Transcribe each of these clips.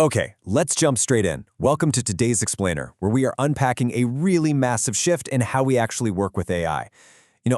Okay, let's jump straight in. Welcome to today's Explainer, where we are unpacking a really massive shift in how we actually work with AI.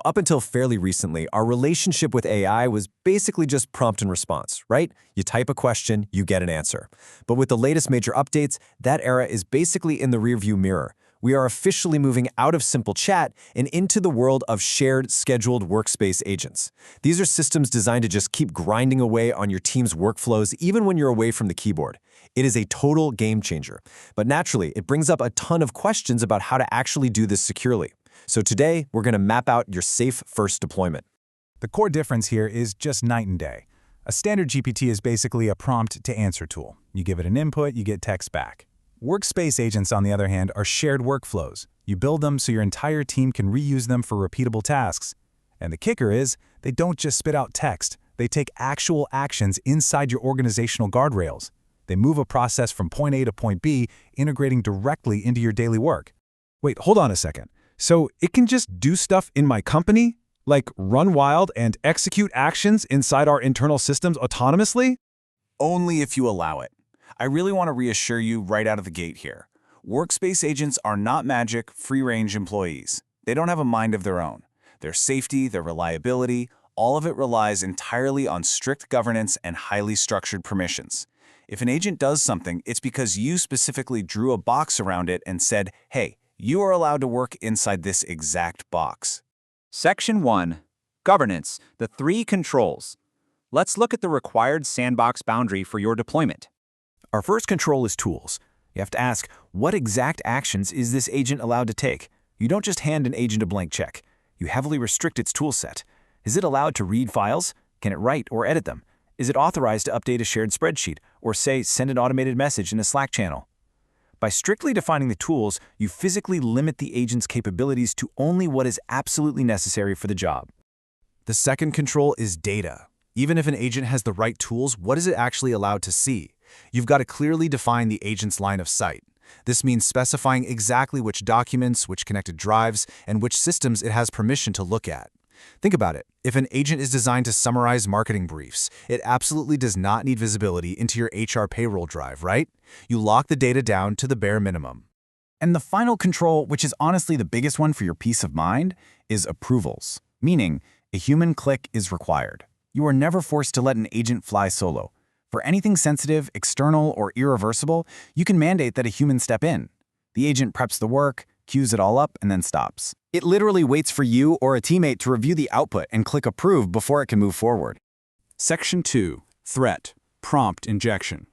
Up until fairly recently, our relationship with AI was basically just prompt and response, right? You type a question, you get an answer. But with the latest major updates, that era is basically in the rearview mirror. We are officially moving out of simple chat and into the world of shared, scheduled workspace agents. These are systems designed to just keep grinding away on your team's workflows even when you're away from the keyboard. It is a total game changer. But naturally, it brings up a ton of questions about how to actually do this securely. So today, we're going to map out your safe first deployment. The core difference here is just night and day. A standard GPT is basically a prompt-to-answer tool. You give it an input, you get text back. Workspace agents, on the other hand, are shared workflows. You build them so your entire team can reuse them for repeatable tasks. And the kicker is, they don't just spit out text. They take actual actions inside your organizational guardrails. They move a process from point A to point B, integrating directly into your daily work. Wait, hold on a second. So it can just do stuff in my company? Like run wild and execute actions inside our internal systems autonomously? Only if you allow it. I really want to reassure you right out of the gate here. Workspace agents are not magic, free-range employees. They don't have a mind of their own. Their safety, their reliability, all of it relies entirely on strict governance and highly structured permissions. If an agent does something, it's because you specifically drew a box around it and said, hey, you are allowed to work inside this exact box. Section 1. Governance, the 3 controls. Let's look at the required sandbox boundary for your deployment. Our first control is tools. You have to ask, what exact actions is this agent allowed to take? You don't just hand an agent a blank check. You heavily restrict its toolset. Is it allowed to read files? Can it write or edit them? Is it authorized to update a shared spreadsheet or, say, send an automated message in a Slack channel? By strictly defining the tools, you physically limit the agent's capabilities to only what is absolutely necessary for the job. The second control is data. Even if an agent has the right tools, what is it actually allowed to see? You've got to clearly define the agent's line of sight. This means specifying exactly which documents, which connected drives, and which systems it has permission to look at. Think about it. If an agent is designed to summarize marketing briefs, it absolutely does not need visibility into your HR payroll drive, right? You lock the data down to the bare minimum. And the final control, which is honestly the biggest one for your peace of mind, is approvals, meaning a human click is required. You are never forced to let an agent fly solo. For anything sensitive, external, or irreversible, you can mandate that a human step in. The agent preps the work, queues it all up, and then stops. It literally waits for you or a teammate to review the output and click approve before it can move forward. Section 2. Threat. Prompt injection.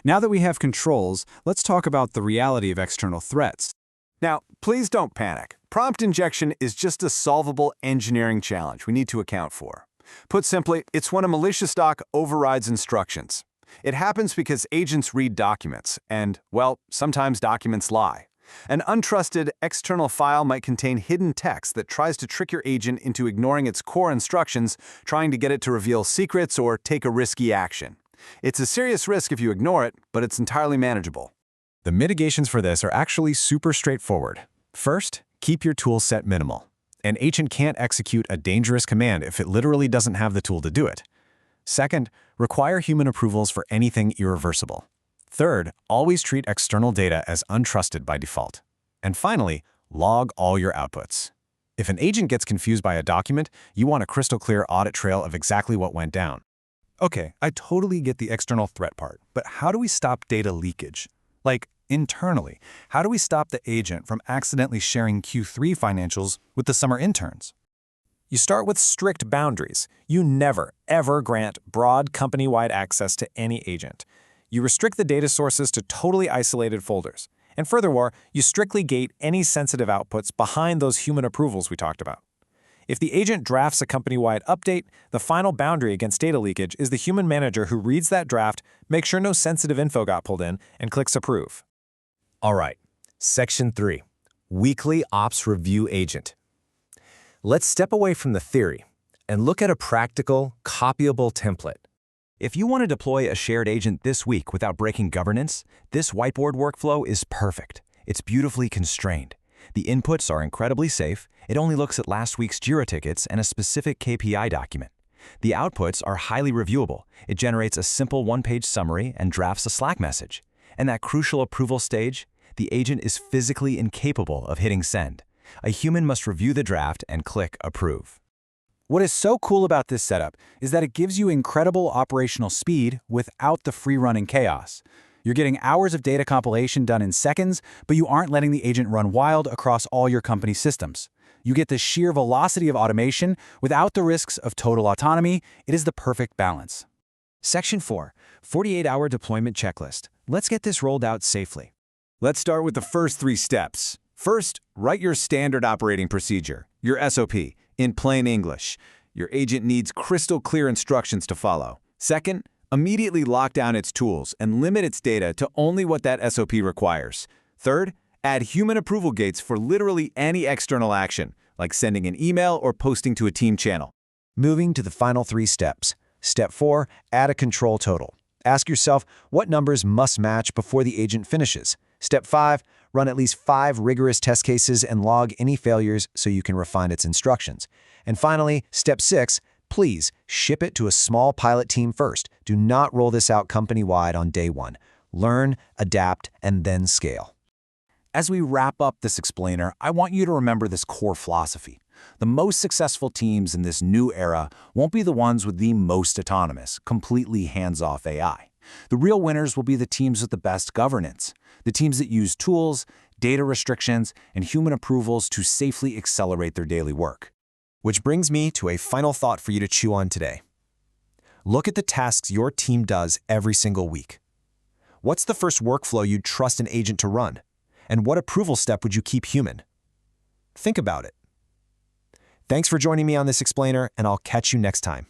Now that we have controls, let's talk about the reality of external threats. Now, please don't panic. Prompt injection is just a solvable engineering challenge we need to account for. Put simply, it's when a malicious doc overrides instructions. It happens because agents read documents, and, well, sometimes documents lie. An untrusted external file might contain hidden text that tries to trick your agent into ignoring its core instructions, trying to get it to reveal secrets or take a risky action. It's a serious risk if you ignore it, but it's entirely manageable. The mitigations for this are actually super straightforward. First, keep your tool set minimal. An agent can't execute a dangerous command if it literally doesn't have the tool to do it. Second, require human approvals for anything irreversible. Third, always treat external data as untrusted by default. And finally, log all your outputs. If an agent gets confused by a document, you want a crystal clear audit trail of exactly what went down. Okay, I totally get the external threat part, but how do we stop data leakage? Like, internally, how do we stop the agent from accidentally sharing Q3 financials with the summer interns? You start with strict boundaries. You never, ever grant broad company-wide access to any agent. You restrict the data sources to totally isolated folders. And furthermore, you strictly gate any sensitive outputs behind those human approvals we talked about. If the agent drafts a company-wide update, the final boundary against data leakage is the human manager who reads that draft, makes sure no sensitive info got pulled in, and clicks approve. All right, Section 3, Weekly Ops Review Agent. Let's step away from the theory and look at a practical, copyable template. If you want to deploy a shared agent this week without breaking governance, this whiteboard workflow is perfect. It's beautifully constrained. The inputs are incredibly safe. It only looks at last week's Jira tickets and a specific KPI document. The outputs are highly reviewable. It generates a simple one-page summary and drafts a Slack message. And that crucial approval stage, the agent is physically incapable of hitting send. A human must review the draft and click approve. What is so cool about this setup is that it gives you incredible operational speed without the free-running chaos. You're getting hours of data compilation done in seconds, but you aren't letting the agent run wild across all your company's systems. You get the sheer velocity of automation without the risks of total autonomy. It is the perfect balance. Section 4, 48-hour deployment checklist. Let's get this rolled out safely. Let's start with the first 3 steps. First, write your standard operating procedure, your SOP, in plain English. Your agent needs crystal clear instructions to follow. Second, immediately lock down its tools and limit its data to only what that SOP requires. Third, add human approval gates for literally any external action, like sending an email or posting to a team channel. Moving to the final 3 steps. Step 4, add a control total. Ask yourself what numbers must match before the agent finishes. Step 5, run at least 5 rigorous test cases and log any failures so you can refine its instructions. And finally, step 6, please ship it to a small pilot team first. Do not roll this out company-wide on day 1. Learn, adapt, and then scale. As we wrap up this explainer, I want you to remember this core philosophy. The most successful teams in this new era won't be the ones with the most autonomous, completely hands-off AI. The real winners will be the teams with the best governance, the teams that use tools, data restrictions, and human approvals to safely accelerate their daily work. Which brings me to a final thought for you to chew on today. Look at the tasks your team does every single week. What's the first workflow you'd trust an agent to run? And what approval step would you keep human? Think about it. Thanks for joining me on this explainer, and I'll catch you next time.